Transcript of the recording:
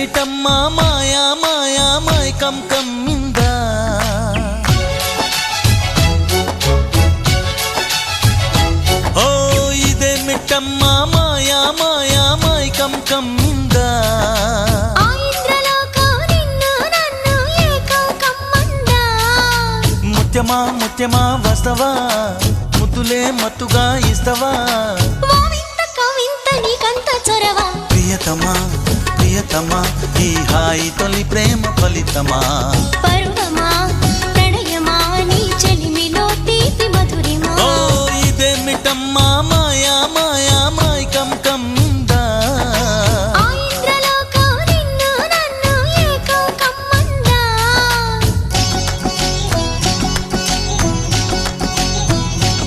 ఇదేమిటమ్మా మాయా మాయా మైకం కమ్మిందా ఓ ఇదేమిటమ్మా మాయా మాయా మైకం కమ్మిందా ముత్యమా ముత్యమా వస్తవా ముద్దులే మత్తుగా ఇస్తవా ప్రియతమా ప్రియతమా ఈ హాయి తొలి ప్రేమ ఫలితమా